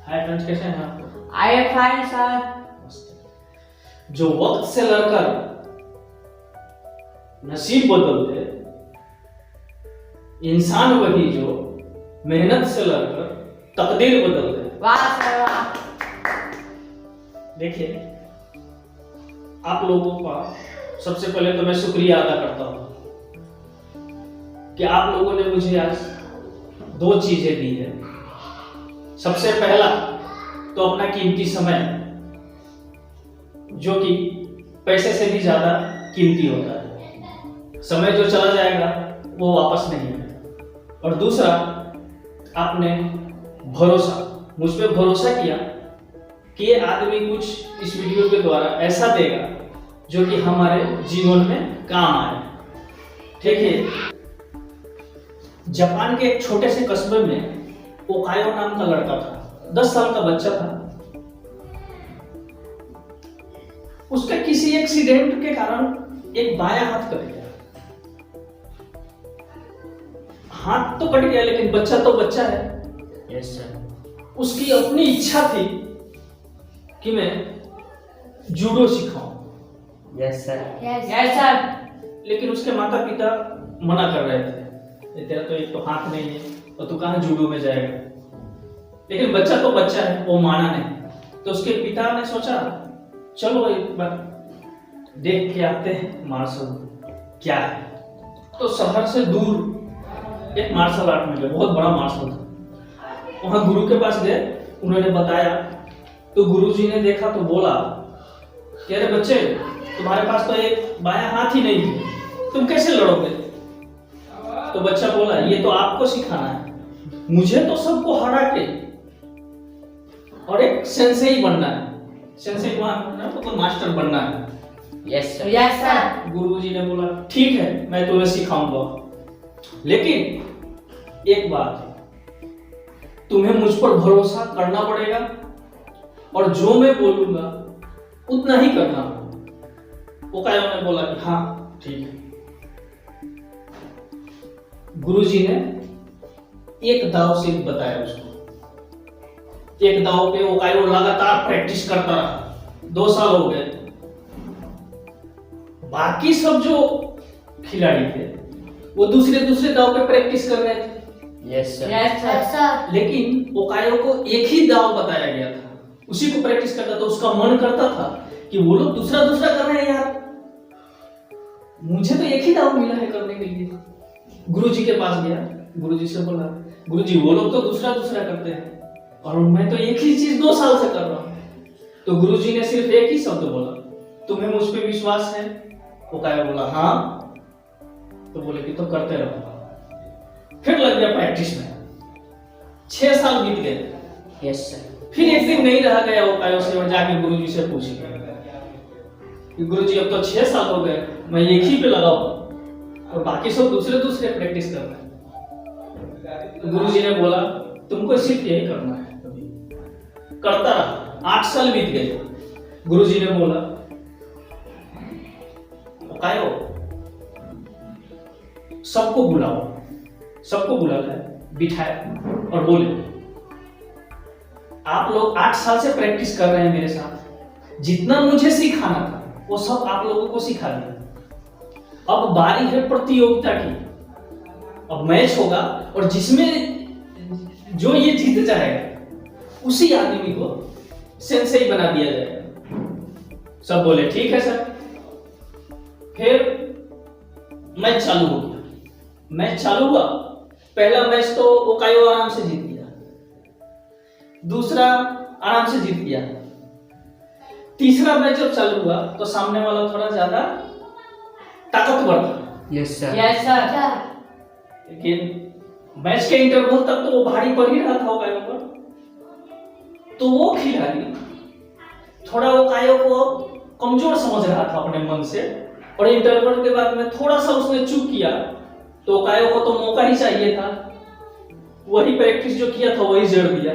Hi friends, कैसे हैं आप? I am fine sir. जो वक्त से लड़कर नसीब बदल दे, इंसान वही जो मेहनत से लड़कर तकदीर बदल दे। वाह सर वाह। देखिए, आप लोगों का सबसे पहले तो मैं शुक्रिया अदा करता हूं कि आप लोगों ने मुझे आज दो चीजें दी है। सबसे पहला तो अपना कीमती समय, जो कि पैसे से भी ज्यादा कीमती होता है। समय जो चला जाएगा वो वापस नहीं है। और दूसरा, आपने भरोसा, मुझ पे भरोसा किया कि ये आदमी कुछ इस वीडियो के द्वारा ऐसा देगा जो कि हमारे जीवन में काम आए। ठीक है, जापान के एक छोटे से कस्बे में ओकायो नाम का लड़का था। 10 साल का बच्चा था। उसका किसी एक्सीडेंट के कारण एक बायां हाथ कट गया। हाथ तो कट गया, लेकिन बच्चा तो बच्चा है। Yes sir. उसकी अपनी इच्छा थी कि मैं जूडो सिखाऊं। Yes sir. Yes sir. लेकिन उसके माता पिता मना कर रहे थे, तेरा तो एक तो हाथ नहीं है और तू कहाँ जूडो में जाएगा। लेकिन बच्चा तो बच्चा है, वो माना नहीं। तो उसके पिता ने सोचा, चलो एक बार देख के आते हैं मार्शल क्या है। तो शहर से दूर एक मार्शल आर्ट में गए, बहुत बड़ा मार्शल था। वहां गुरु के पास गए, उन्होंने बताया। तो गुरुजी ने देखा तो बोला कि अरे बच्चे, तुम्हारे पास तो एक बायां हाथ ही नहीं है, तुम कैसे लड़ोगे? तो बच्चा बोला, ये तो आपको सिखाना है, मुझे तो सबको हरा के और एक सेंसेई बनना है। सेंसेई तो मास्टर बनना है। Yes sir. Yes sir. गुरुजी ने बोला, ठीक है, मैं तुम्हें सिखाऊंगा, लेकिन एक बात, तुम्हें मुझ पर भरोसा करना पड़ेगा और जो मैं बोलूंगा उतना ही करना। ओकायो ने बोला कि हाँ ठीक है। गुरुजी ने एक दाव से बताया उसको। एक दाव पे ओकायो लगातार प्रैक्टिस करता रहा। 2 साल हो गए। बाकी सब जो खिलाड़ी थे वो दूसरे दाव पे प्रैक्टिस कर रहे थे। Yes sir. Yes sir. लेकिन ओकायो को एक ही दाव बताया गया था, उसी को प्रैक्टिस करता था। उसका मन करता था कि वो लोग दूसरा कर रहे हैं यार, मुझे तो एक ही दाव मिला है करने के लिए। गुरुजी के पास गया, गुरुजी से बोला, गुरुजी वो लोग तो दूसरा करते हैं और मैं तो एक ही चीज 2 साल से कर रहा हूं। तो गुरुजी ने सिर्फ एक ही शब्द बोला, तुम्हें मुझ पे विश्वास है? ओकायो बोला हाँ। तो बोले कि तो करते रहो। फिर लग गया प्रैक्टिस में। 6 साल बीत गए। Yes sir. फिर एक दिन नहीं रहा गया ओकायो से और जाके गुरुजी से पूछे कि गुरुजी अब तो 6 साल हो गए, मैं एक ही पे लगा हुआ और बाकी सब दूसरे प्रैक्टिस कर रहे हैं। तो गुरुजी ने बोला, तुमको सिर्फ यही करना है। करता रहा। 8 साल बीत गए। गुरुजी ने बोला, ओकायो सबको बुलाओ। सबको बुलाया, बिठाया और बोले, आप लोग 8 साल से प्रैक्टिस कर रहे हैं मेरे साथ, जितना मुझे सिखाना था वो सब आप लोगों को सिखा दिया। अब बारी है प्रतियोगिता की। अब मैच होगा और जिसमें जो ये जीत जाएगा उसी आदमी को सेंसेई बना दिया जाएगा। सब बोले ठीक है सर। फिर मैच चालू हो गया। मैच चालू हुआ। पहला मैच तो ओकायो आराम से जीत गया, दूसरा आराम से जीत गया। तीसरा मैच जब चालू हुआ तो सामने वाला थोड़ा ज्यादा ताकतवर था। Yes sir. Yes sir. लेकिन मैच के इंटरवल तक तो वो भारी पड़ ही रहा था ओकायो पर। तो वो खिलाड़ी थोड़ा ओकायो को कमजोर समझ रहा था अपने मन से, और इंटरवल के बाद में थोड़ा सा उसने चूक किया तो ओकायो को तो मौका ही चाहिए था। वही प्रैक्टिस जो किया था वही जड़ दिया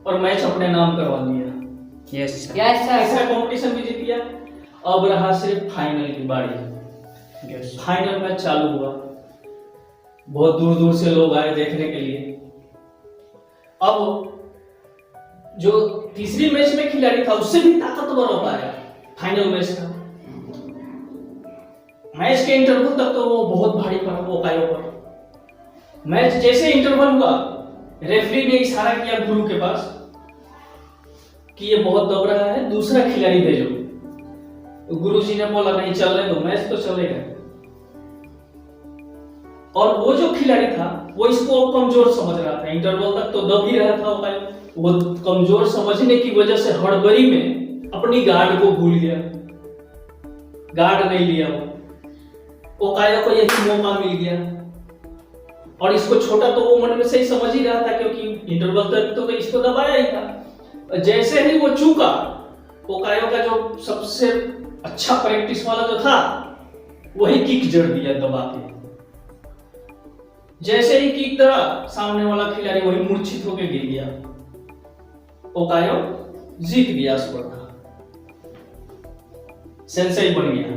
और मैच अपने नाम करवा लिया। Yes sir. Yes sir. ऐसा कंपटीशन भी जीत गया। अब रहा सिर्फ फाइनल की बारी। यस। फाइनल मैच चालू हुआ। बहुत दूर से लोग आए देखने के लिए। अब जो तीसरी मैच में खिलाड़ी था उससे भी ताकतवर हो पाया फाइनल मैच था। मैच के इंटरवल तक तो वो बहुत भारी पड़ा ओकायो पर। मैच जैसे इंटरवल हुआ, रेफरी ने इशारा किया गुरु के पास कि ये बहुत दब रहा है, दूसरा खिलाड़ी भेजो। तो गुरुजी ने बोला नहीं, चलने दो, मैच तो चलेगा। और वो जो खिलाड़ी था वो इसको कमजोर समझ रहा था, इंटरवल तक तो दब ही रहा था ओकायो। वो कमजोर समझने की वजह से हड़बड़ी में अपनी गार्ड को भूल गया, गार्ड नहीं लिया वो। ओकायो को यही मौका मिल गया और इसको छोटा तो वो मन में से ही समझ ही रहा था, क्योंकि इंटरवल तक तो इसको दबाया ही था। जैसे ही वो चूका, ओकायो का जो सबसे अच्छा प्रैक्टिस वाला जो था वही किक जड़ दिया दबा के। जैसे ही किक दड़ा, सामने वाला खिलाड़ी वही मूर्छित होकर गिर गया। ओकायो जीत गया स्पर्धा, सेंसेई बन गया।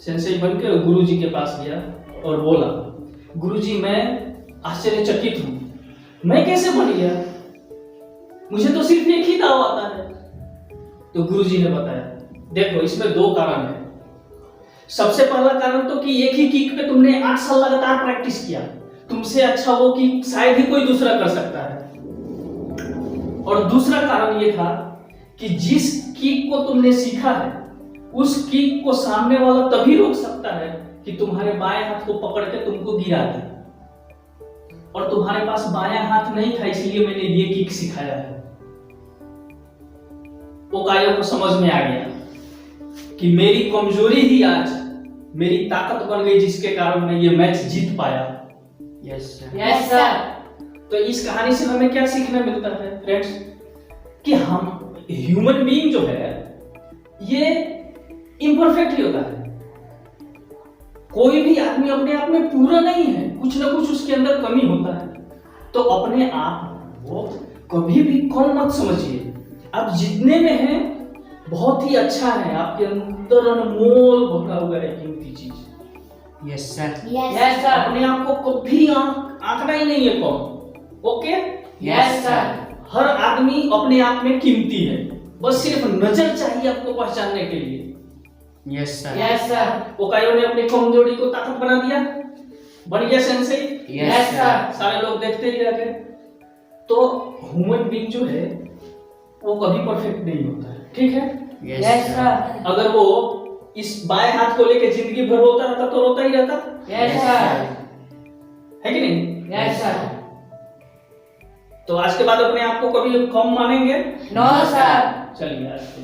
सेंसेई बनकर गुरुजी के पास गया और बोला, गुरुजी मैं आश्चर्यचकित हूं, मैं कैसे बन गया, मुझे तो सिर्फ एक ही दाव आता है। तो गुरुजी ने बताया, देखो इसमें दो कारण है। सबसे पहला कारण तो कि एक ही किक पे तुमने 8 साल लगातार प्रैक्टिस किया, तुमसे अच्छा वो किक शायद ही कोई दूसरा कर सकता है। और दूसरा कारण ये था कि जिस किक को तुमने सीखा है उस किक को सामने वाला तभी रोक सकता है कि तुम्हारे बाएं हाथ को पकड़ के तुमको गिरा दे, और तुम्हारे पास बायां हाथ नहीं था, इसलिए मैंने ये किक सिखाया है। ओकायो को समझ में आ गया कि मेरी कमजोरी ही आज मेरी ताकत बन गई, जिसके कारण मैं ये मैच जीत पाया। Yes sir. Yes sir. तो इस कहानी से हमें क्या सीखना मिलता है फ्रेंड्स, कि हम ह्यूमन बीइंग जो है ये इम्परफेक्ट ही होता है। कोई भी आदमी अपने आप में पूरा नहीं है, कुछ ना कुछ उसके अंदर कमी होता है। तो अपने आप को कभी भी कम मत समझिए, आप जितने में हैं बहुत ही अच्छा है, आपके अंदर अनमोल भरा हुआ है कीमती चीज। Yes sir. Yes sir. अपने आप को कभी आंकना ही नहीं है कम, ओके? Yes sir. हर आदमी अपने आप में कीमती है, बस सिर्फ नजर चाहिए आपको पहचानने के लिए। Yes sir. Yes sir. ओकायो ने अपनी कमजोरी को ताकत बना दिया, बन गया सेंसेई। Yes sir. सारे लोग देखते ही रह गए। तो ह्यूमन बीइंग जो है वो कभी परफेक्ट नहीं होता है, ठीक है? Yes sir. अगर वो इस बाएं हाथ को लेके जिंदगी भर रोता रहता तो रोता ही रहता, यस सर। है कि नहीं? Yes sir. तो आज के बाद अपने आप को कभी कम मानेंगे? No sir. चलिए आज के